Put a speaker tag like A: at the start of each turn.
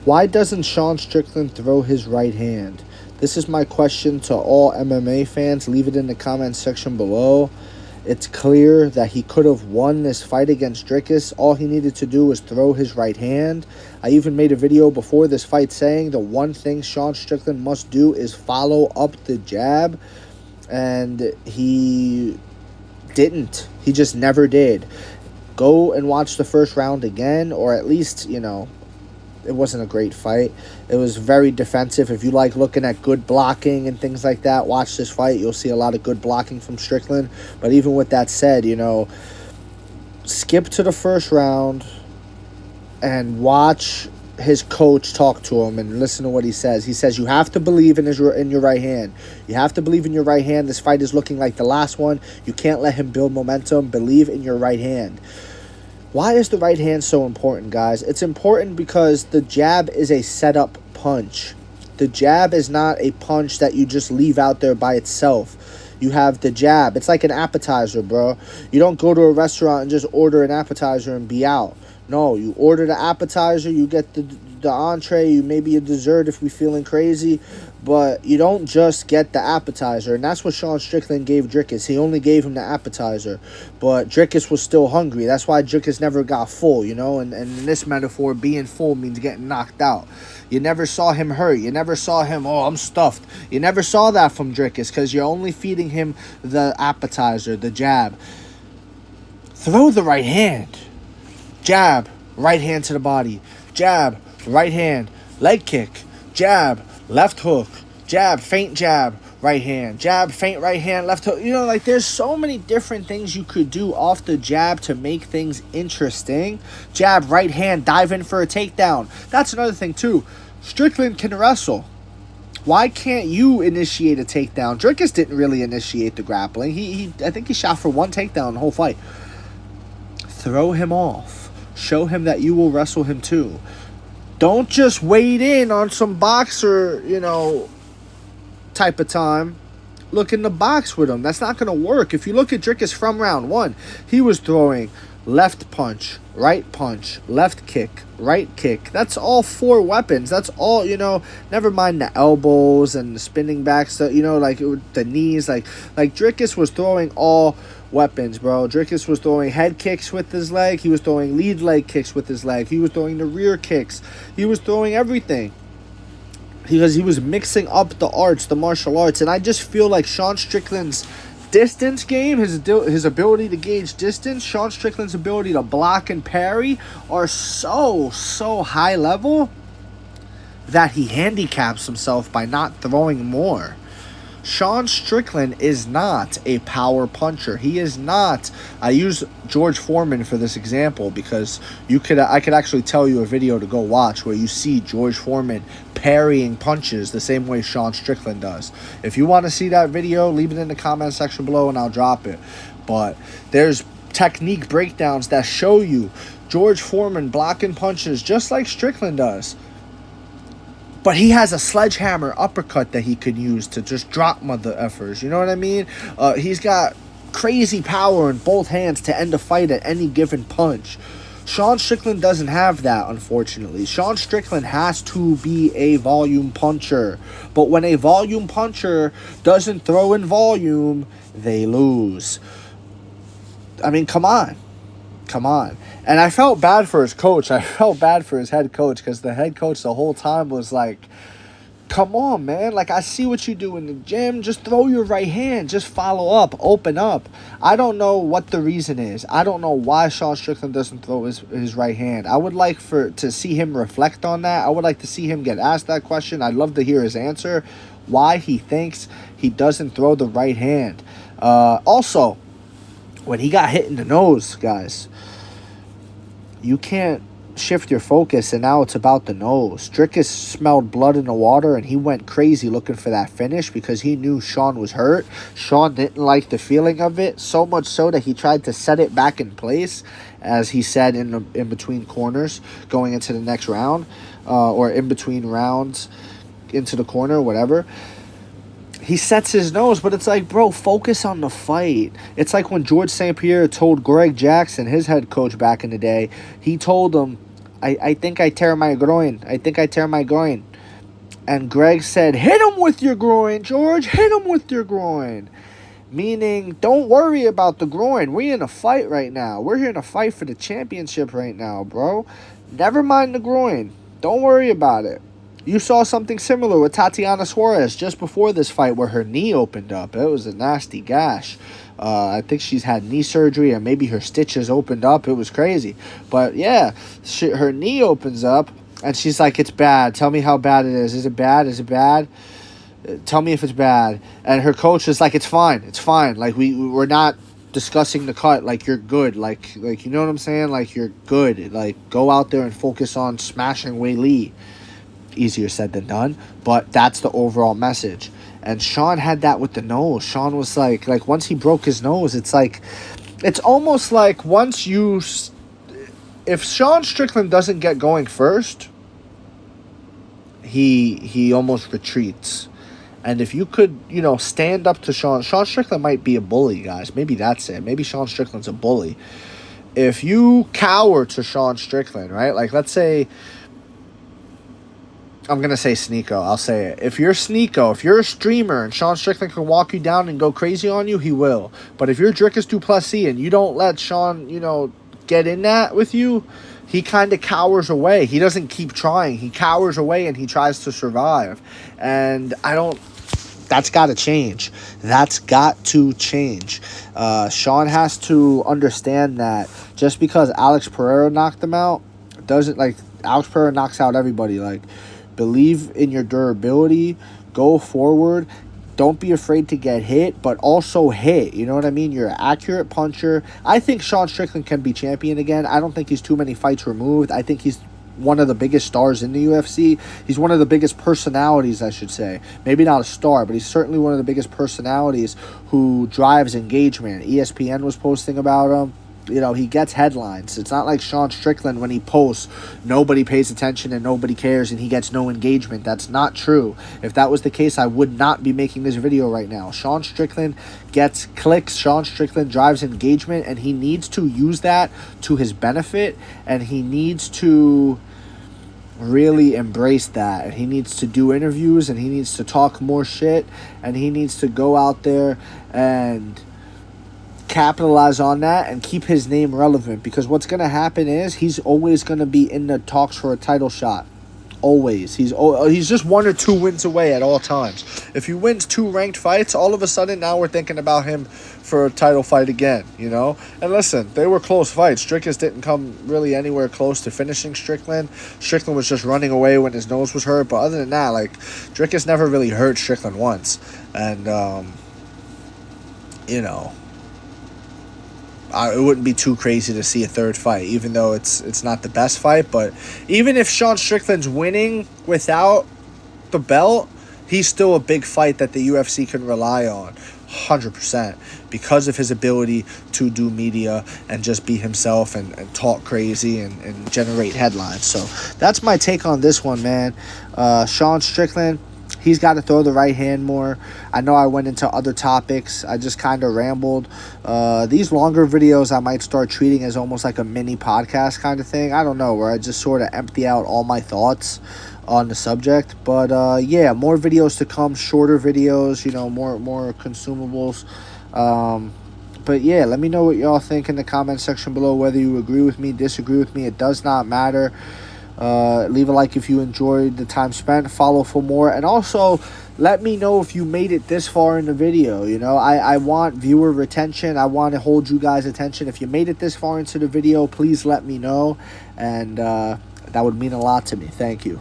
A: Why doesn't Sean Strickland throw his right hand? This is my question to all MMA fans. Leave it in the comments section below. It's clear that he could have won this fight against Dricus. All he needed to do was throw his right hand. I even made a video before this fight saying the one thing Sean Strickland must do is follow up the jab. And he didn't. He just never did. Go and watch the first round again, or at least, it wasn't a great fight. It was very defensive. If you like looking at good blocking and things like that, watch this fight. You'll see a lot of good blocking from Strickland. But even with that said, skip to the first round and watch his coach talk to him and listen to what he says. He says you have to believe in your right hand. You have to believe in your right hand. This fight is looking like the last one. You can't let him build momentum. Believe in your right hand. Why is the right hand so important, guys? It's important because the jab is a setup punch. The jab is not a punch that you just leave out there by itself. You have the jab. It's like an appetizer, bro. You don't go to a restaurant and just order an appetizer and be out. No, you order the appetizer, you get the entree, maybe a dessert if we're feeling crazy, but you don't just get the appetizer, and that's what Sean Strickland gave Dricus. He only gave him the appetizer, but Dricus was still hungry. That's why Dricus never got full, and in this metaphor, being full means getting knocked out. You never saw him hurt. You never saw him, oh, I'm stuffed. You never saw that from Dricus because you're only feeding him the appetizer, the jab. Throw the right hand. Jab, right hand to the body. Jab, right hand. Leg kick. Jab, left hook. Jab, feint jab, right hand. Jab, feint right hand, left hook. There's so many different things you could do off the jab to make things interesting. Jab, right hand, dive in for a takedown. That's another thing, too. Strickland can wrestle. Why can't you initiate a takedown? Dricus didn't really initiate the grappling. I think he shot for one takedown the whole fight. Throw him off. Show him that you will wrestle him too. Don't just wade in on some boxer, type of time. Look in the box with him. That's not going to work. If you look at Dricus from round one, he was throwing left punch, left kick, right kick. That's all 4 weapons. That's all, never mind the elbows and the spinning backs, the knees. Like Dricus was throwing all weapons, bro. Dricus was throwing head kicks with his leg. He was throwing lead leg kicks with his leg. He was throwing the rear kicks. He was throwing everything. Because he was mixing up the arts, the martial arts. And I just feel like Sean Strickland's distance game, his ability to gauge distance, Sean Strickland's ability to block and parry are so high level that he handicaps himself by not throwing more. Sean Strickland is not a power puncher. He is not. I use George Foreman for this example because I could actually tell you a video to go watch where you see George Foreman parrying punches the same way Sean Strickland does. If you want to see that video, leave it in the comment section below and I'll drop it. But there's technique breakdowns that show you George Foreman blocking punches just like Strickland does. But he has a sledgehammer uppercut that he could use to just drop mother effers. You know what I mean? He's got crazy power in both hands to end a fight at any given punch. Sean Strickland doesn't have that, unfortunately. Sean Strickland has to be a volume puncher. But when a volume puncher doesn't throw in volume, they lose. I mean, come on. And I felt bad for his coach. I felt bad for his head coach because the head coach the whole time was like, come on, man. I see what you do in the gym. Just throw your right hand. Just follow up. Open up. I don't know what the reason is. I don't know why Sean Strickland doesn't throw his right hand. I would like to see him reflect on that. I would like to see him get asked that question. I'd love to hear his answer. Why he thinks he doesn't throw the right hand. Also, when he got hit in the nose, guys, you can't shift your focus, and now it's about the nose. Dricus smelled blood in the water, and he went crazy looking for that finish because he knew Sean was hurt. Sean didn't like the feeling of it, so much so that he tried to set it back in place, as he said in between corners going into the next round, or in between rounds into the corner, whatever. He sets his nose, but it's like, bro, focus on the fight. It's like when George St. Pierre told Greg Jackson, his head coach back in the day, he told him, I think I tear my groin. I think I tear my groin. And Greg said, hit him with your groin, George. Hit him with your groin. Meaning, don't worry about the groin. We're in a fight right now. We're here in a fight for the championship right now, bro. Never mind the groin. Don't worry about it. You saw something similar with Tatiana Suarez just before this fight where her knee opened up. It was a nasty gash. I think she's had knee surgery, and maybe her stitches opened up. It was crazy. But, yeah, her knee opens up. And she's like, it's bad. Tell me how bad it is. Is it bad? Is it bad? Tell me if it's bad. And her coach is like, it's fine. It's fine. Like, we're not discussing the cut. Like, you're good. Like you know what I'm saying? Like, you're good. Like, go out there and focus on smashing Wei Lee. Easier said than done. But that's the overall message. And Sean had that with the nose. Sean was like once he broke his nose, it's like, it's almost like once you... If Sean Strickland doesn't get going first, he almost retreats. And if you could, stand up to Sean Strickland might be a bully, guys. Maybe that's it. Maybe Sean Strickland's a bully. If you cower to Sean Strickland, right? Like, let's say, I'm going to say Sneeko. I'll say it. If you're Sneeko, if you're a streamer and Sean Strickland can walk you down and go crazy on you, he will. But if you're Dricus du Plessis and you don't let Sean, get in that with you, he kind of cowers away. He doesn't keep trying. He cowers away and he tries to survive. And that's got to change. That's got to change. Sean has to understand that just because Alex Pereira knocked him out, doesn't, like, Alex Pereira knocks out everybody. Like, believe in your durability, go forward. Don't be afraid to get hit, but also hit. You know what I mean? You're an accurate puncher. I think Sean Strickland can be champion again. I don't think he's too many fights removed. I think he's one of the biggest stars in the UFC. He's one of the biggest personalities, I should say. Maybe not a star, but he's certainly one of the biggest personalities who drives engagement. ESPN was posting about him. He gets headlines. It's not like Sean Strickland when he posts, nobody pays attention and nobody cares and he gets no engagement. That's not true. If that was the case, I would not be making this video right now. Sean Strickland gets clicks. Sean Strickland drives engagement, and he needs to use that to his benefit, and he needs to really embrace that. And he needs to do interviews, and he needs to talk more shit, and he needs to go out there and capitalize on that and keep his name relevant, because what's going to happen is he's always going to be in the talks for a title shot. Always. He's just 1 or 2 wins away at all times. If he wins 2 ranked fights, all of a sudden now we're thinking about him for a title fight again, And listen, they were close fights. Dricus didn't come really anywhere close to finishing Strickland. Strickland was just running away when his nose was hurt. But other than that, like, Dricus never really hurt Strickland once. And, it wouldn't be too crazy to see a third fight, even though it's not the best fight. But even if Sean Strickland's winning without the belt, he's still a big fight that the UFC can rely on 100% because of his ability to do media and just be himself and talk crazy and generate headlines. So that's my take on this one, man. Sean Strickland, he's got to throw the right hand more. I know I went into other topics. I just kind of rambled. These longer videos I might start treating as almost like a mini podcast kind of thing. I don't know, where I just sort of empty out all my thoughts on the subject. But yeah, more videos to come, shorter videos, more consumables. But yeah, let me know what y'all think in the comment section below, whether you agree with me, disagree with me. It does not matter. Leave a like if you enjoyed the time spent. Follow for more. And also, let me know if you made it this far in the video. I want viewer retention. I want to hold you guys' attention. If you made it this far into the video, please let me know. And that would mean a lot to me. Thank you.